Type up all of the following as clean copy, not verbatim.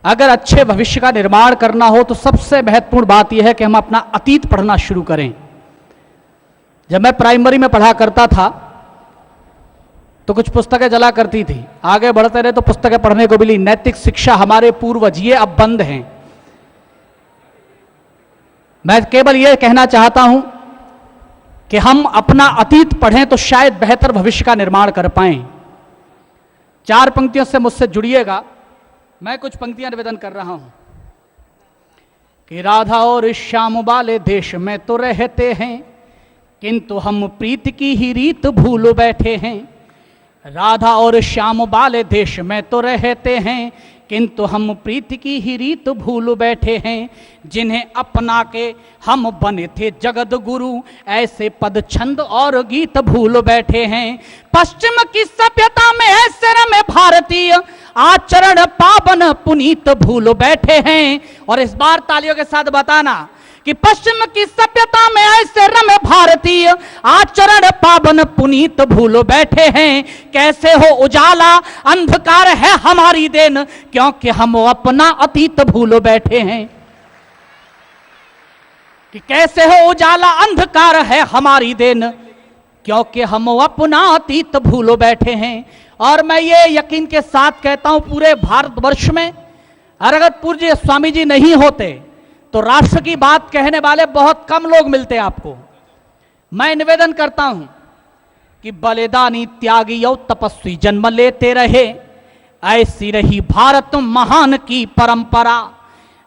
अगर अच्छे भविष्य का निर्माण करना हो तो सबसे महत्वपूर्ण बात यह है कि हम अपना अतीत पढ़ना शुरू करें। जब मैं प्राइमरी में पढ़ा करता था तो कुछ पुस्तकें जला करती थी, आगे बढ़ते रहे तो पुस्तकें पढ़ने को मिली। नैतिक शिक्षा हमारे पूर्वज, ये अब बंद हैं। मैं केवल ये कहना चाहता हूं कि हम अपना अतीत पढ़ें तो शायद बेहतर भविष्य का निर्माण कर पाएं। 4 पंक्तियों से मुझसे जुड़िएगा। मैं कुछ पंक्तियां निवेदन कर रहा हूं कि राधा और श्याम वाले देश में तो रहते हैं, किंतु हम प्रीति की ही रीत भूल बैठे हैं। राधा और श्याम वाले देश में तो रहते हैं, किंतु हम प्रीति की ही रीत भूल बैठे हैं। जिन्हें अपना के हम बने थे जगत गुरु, ऐसे पद छंद और गीत भूल बैठे हैं। पश्चिम की सभ्यता में ऐसे रमे भारतीय, आचरण पावन पुनीत भूल बैठे हैं। और इस बार तालियों के साथ बताना कि पश्चिम की सभ्यता में ऐसे रमे भारतीय, आचरण पावन पुनीत भूल बैठे हैं। कैसे हो उजाला अंधकार है हमारी देन, क्योंकि हम अपना अतीत भूल बैठे हैं। कि कैसे हो उजाला अंधकार है हमारी देन, क्योंकि हम अपना अतीत भूल बैठे हैं। और मैं ये यकीन के साथ कहता हूं, पूरे भारतवर्ष में अगर पूज्य स्वामी जी नहीं होते तो राष्ट्र की बात कहने वाले बहुत कम लोग मिलते आपको। मैं निवेदन करता हूं कि बलिदानी त्यागी और तपस्वी जन्म लेते रहे, ऐसी रही भारत महान की परंपरा।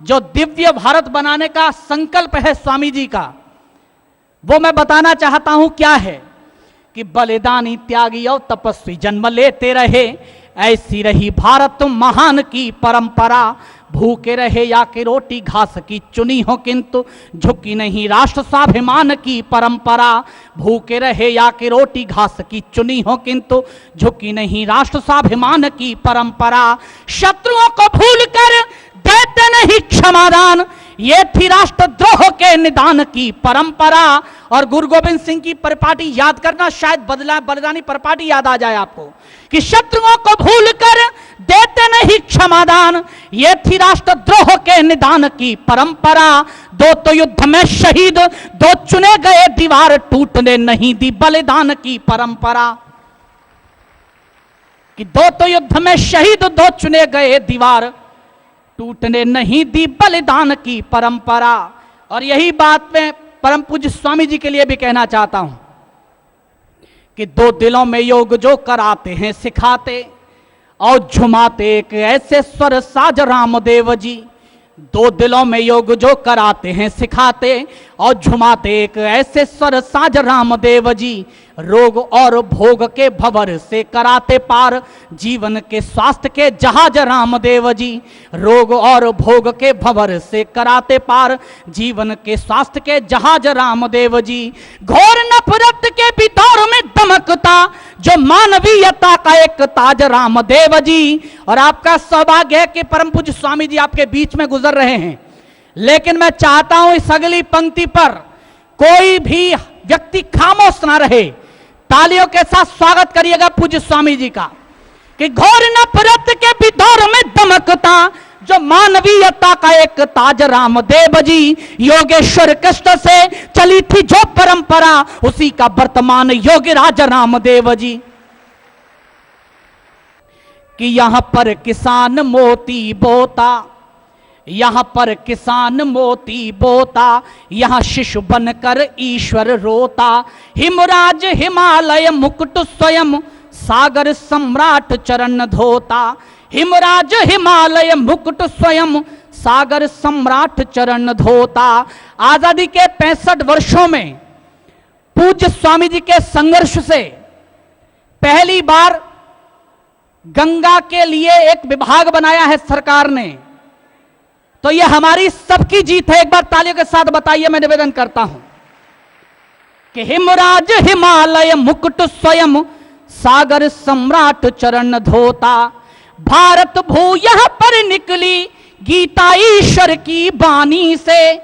जो दिव्य भारत बनाने का संकल्प है स्वामी जी का, वो मैं बताना चाहता हूं क्या है कि बलिदानी त्यागी और तपस्वी जन्म लेते रहे, ऐसी रही भारत महान की परंपरा। भूखे रहे या कि रोटी घास की चुनी हो, किंतु झुकी नहीं राष्ट्र स्वाभिमान की परंपरा। भूखे रहे या कि रोटी घास की चुनी हो, किंतु झुकी नहीं राष्ट्र स्वाभिमान की परंपरा। शत्रुओं को भूलकर देते नहीं क्षमादान, ये थी राष्ट्रद्रोह के निदान की परंपरा। और गुरु गोविंद सिंह की परिपाटी याद करना, शायद बलिदानी परिपाटी याद आ जाए आपको कि शत्रुओं को भूलकर देते नहीं क्षमादान, ये थी राष्ट्रद्रोह के निदान की परंपरा। 2 तो युद्ध में शहीद, 2 चुने गए दीवार, टूटने नहीं दी बलिदान की परंपरा। कि 2 तो युद्ध में शहीद, 2 चुने गए दीवार, टूटने नहीं दी बलिदान की परंपरा। और यही बात मैं परम पूज्य स्वामी जी के लिए भी कहना चाहता हूं कि 2 दिलों में योग जो कराते हैं सिखाते, और झुमाते एक ऐसे स्वर साज रामदेव जी। 2 दिलों में योग जो कराते हैं सिखाते, और झुमाते एक ऐसे स्वर साज रामदेव जी। रोग और भोग के भंवर से कराते पार, जीवन के स्वास्थ्य के जहाज रामदेव जी। रोग और भोग के भंवर से कराते पार, जीवन के स्वास्थ्य के जहाज रामदेव जी। घोर नफरत के भी दौर में दमकता, जो मानवीयता का एक ताज रामदेव जी। और आपका सौभाग्य है कि परम पूज्य स्वामी जी आपके बीच में गुजर रहे हैं, लेकिन मैं चाहता हूं इस अगली पंक्ति पर कोई भी व्यक्ति खामोश ना रहे। तालियों के साथ स्वागत करिएगा पूज्य स्वामी जी का कि घोर नफरत के भी दौर में दमकता, जो मानवीयता का एक ताज रामदेव जी। योगेश्वर कृष्ण से चली थी जो परंपरा, उसी का वर्तमान योगी राज रामदेव जी। कि यहां पर किसान मोती बोता, यहां पर किसान मोती बोता, यहां शिशु बनकर ईश्वर रोता। हिमराज हिमालय मुकुट स्वयं, सागर सम्राट चरण धोता। हिमराज हिमालय मुकुट स्वयं, सागर सम्राट चरण धोता। आजादी के 65 वर्षों में पूज्य स्वामी जी के संघर्ष से पहली बार गंगा के लिए एक विभाग बनाया है सरकार ने, तो यह हमारी सबकी जीत है। एक बार तालियों के साथ बताइए, मैं निवेदन करता हूं कि हिमराज हिमालय मुकुट स्वयं, सागर सम्राट चरण धोता। भारत भू यहां पर निकली गीता ईश्वर की बानी से।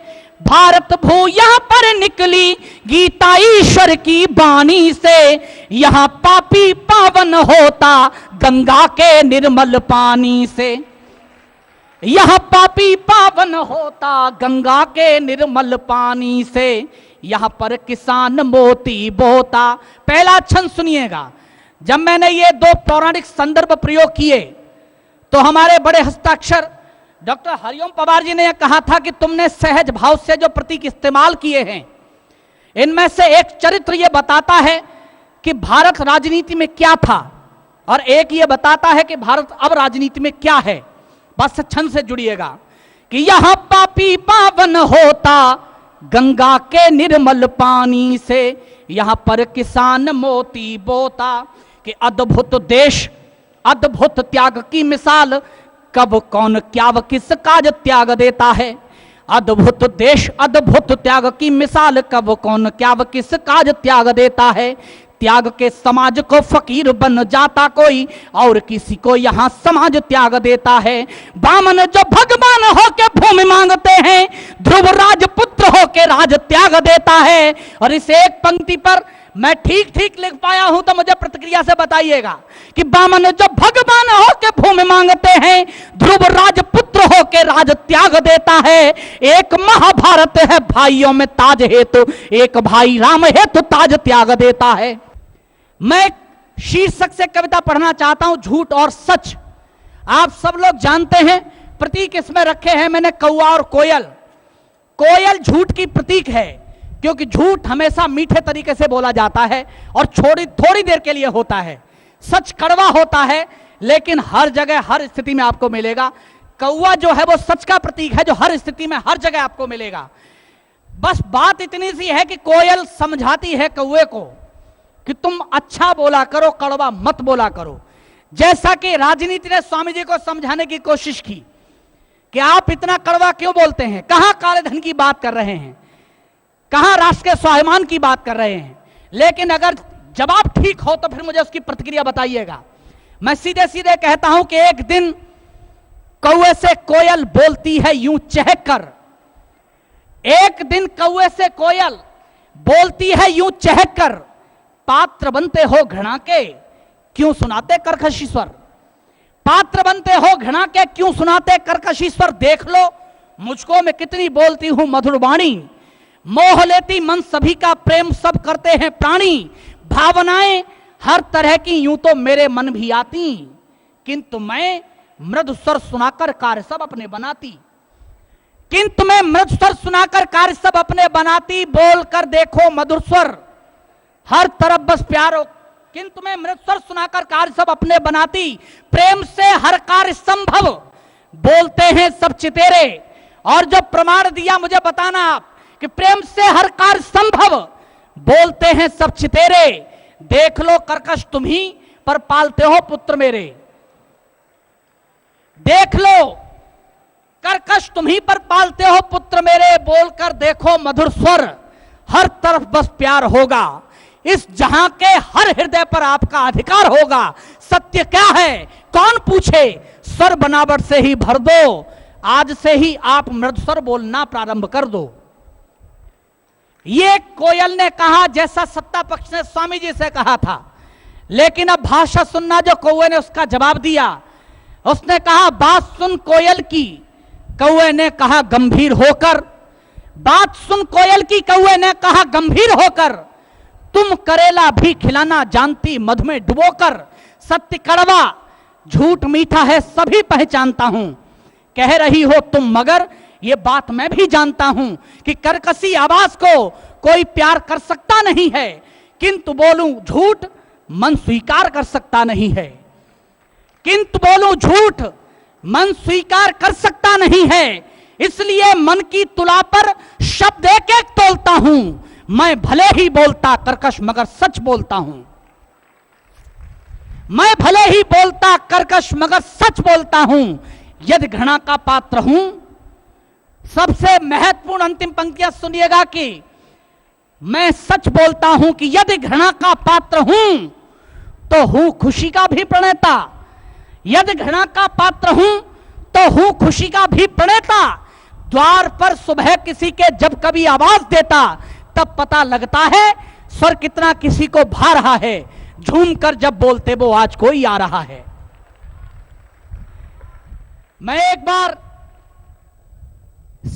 भारत भू यहां पर निकली गीता ईश्वर की बानी से। यहां पापी पावन होता गंगा के निर्मल पानी से। यह पापी पावन होता गंगा के निर्मल पानी से, यहां पर किसान मोती बोता। पहला छंद सुनिएगा। जब मैंने ये दो पौराणिक संदर्भ प्रयोग किए तो हमारे बड़े हस्ताक्षर डॉक्टर हरिओम पवार जी ने यह कहा था कि तुमने सहज भाव से जो प्रतीक इस्तेमाल किए हैं, इनमें से एक चरित्र यह बताता है कि भारत राजनीति में क्या था और एक ये बताता है कि भारत अब राजनीति में क्या है। बस छंद से जुड़िएगा कि यह पापी पावन होता गंगा के निर्मल पानी से, यहां पर किसान मोती बोता। कि अद्भुत देश अद्भुत त्याग की मिसाल, कब कौन क्या व किस काज त्याग देता है। अद्भुत देश अद्भुत त्याग की मिसाल, कब कौन क्या व किस काज त्याग देता है। त्याग के समाज को फकीर बन जाता कोई, और किसी को यहाँ समाज त्याग देता है। बामन जो भगवान होके भूमि मांगते हैं, ध्रुव राजपुत्र होके राज त्याग देता है। और इस एक पंक्ति पर मैं ठीक ठीक लिख पाया हूं तो मुझे प्रतिक्रिया से बताइएगा कि बामन जो भगवान होके भूमि मांगते हैं, ध्रुव राजपुत्र होके राज त्याग देता है। एक महाभारत है भाइयों में ताज हेतु, एक भाई राम हेतु ताज त्याग देता है। मैं शीर्षक से कविता पढ़ना चाहता हूं, झूठ और सच। आप सब लोग जानते हैं प्रतीक इसमें रखे हैं मैंने कौआ और कोयल। कोयल झूठ की प्रतीक है, क्योंकि झूठ हमेशा मीठे तरीके से बोला जाता है और थोड़ी देर के लिए होता है। सच कड़वा होता है, लेकिन हर जगह हर स्थिति में आपको मिलेगा। कौआ जो है वो सच का प्रतीक है, जो हर स्थिति में हर जगह आपको मिलेगा। बस बात इतनी सी है कि कोयल समझाती है कौए को कि तुम अच्छा बोला करो, कड़वा मत बोला करो। जैसा कि राजनीति ने स्वामी जी को समझाने की कोशिश की कि आप इतना कड़वा क्यों बोलते हैं, कहां काले धन की बात कर रहे हैं, कहां राष्ट्र के स्वाभिमान की बात कर रहे हैं। लेकिन अगर जवाब ठीक हो तो फिर मुझे उसकी प्रतिक्रिया बताइएगा। मैं सीधे सीधे कहता हूं कि एक दिन कौए से कोयल बोलती है यूं चहक कर। एक दिन कौए से कोयल बोलती है यूं चहक कर, पात्र बनते हो घृणा के क्यों सुनाते कर्कश ईश्वर। पात्र बनते हो घृणा के क्यों सुनाते कर्कश ईश्वर। देख लो मुझको मैं कितनी बोलती हूं मधुर वाणी, मोह लेती मन सभी का, प्रेम सब करते हैं प्राणी। भावनाएं हर तरह की यूं तो मेरे मन भी आती, किंतु मैं मृदु स्वर सुनाकर कार्य सब अपने बनाती। किंतु मैं मृदु स्वर सुनाकर कार्य सब अपने बनाती, बोल कर देखो मधुर स्वर हर तरफ बस प्यारो। किंतु मैं मृदु स्वर सुनाकर कार्य सब अपने बनाती, प्रेम से हर कार्य संभव बोलते हैं सब चितेरे। और जो प्रमाण दिया मुझे बताना आप कि प्रेम से हर कार्य संभव बोलते हैं सब चितेरे। देख लो कर्कश तुम ही पर पालते हो पुत्र मेरे। देख लो कर्कश तुम ही पर पालते हो पुत्र मेरे, बोलकर देखो मधुर स्वर हर तरफ बस प्यार होगा। इस जहां के हर हृदय पर आपका अधिकार होगा। सत्य क्या है कौन पूछे, स्वर बनावट से ही भर दो। आज से ही आप मृदु स्वर बोलना प्रारंभ कर दो। ये कोयल ने कहा जैसा सत्ता पक्ष ने स्वामी जी से कहा था। लेकिन अब भाषा सुनना जो कौए ने उसका जवाब दिया। उसने कहा बात सुन कोयल की, कौए ने कहा गंभीर होकर। बात सुन कोयल की, कौए ने कहा गंभीर होकर। तुम करेला भी खिलाना जानती मधु में डुबोकर। सत्य कड़वा झूठ मीठा है सभी पहचानता हूं, कह रही हो तुम मगर ये बात मैं भी जानता हूं कि कर्कशी आवाज को कोई प्यार कर सकता नहीं है, किंतु बोलूं झूठ मन स्वीकार कर सकता नहीं है। किंतु बोलूं झूठ मन स्वीकार कर सकता नहीं है, इसलिए मन की तुला पर शब्द एक एक तोलता हूं। मैं भले ही बोलता कर्कश मगर सच बोलता हूं। मैं भले ही बोलता कर्कश मगर सच बोलता हूं। यदि घृणा का पात्र हूं, सबसे महत्वपूर्ण अंतिम पंक्तियां सुनिएगा कि मैं सच बोलता हूं कि यदि घृणा का पात्र हूं तो हूं खुशी का भी प्रणेता। यदि घृणा का पात्र हूं तो हूं खुशी का भी प्रणेता। द्वार पर सुबह किसी के जब कभी आवाज देता, तब पता लगता है स्वर कितना किसी को भा रहा है। झूम कर जब बोलते वो आज कोई आ रहा है। मैं एक बार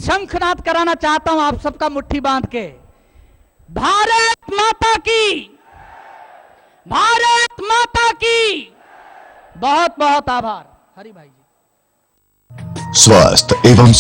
शंखनाद कराना चाहता हूं आप सबका मुट्ठी बांध के। भारत माता की, भारत माता की। बहुत बहुत आभार हरि भाई जी। स्वस्थ एवं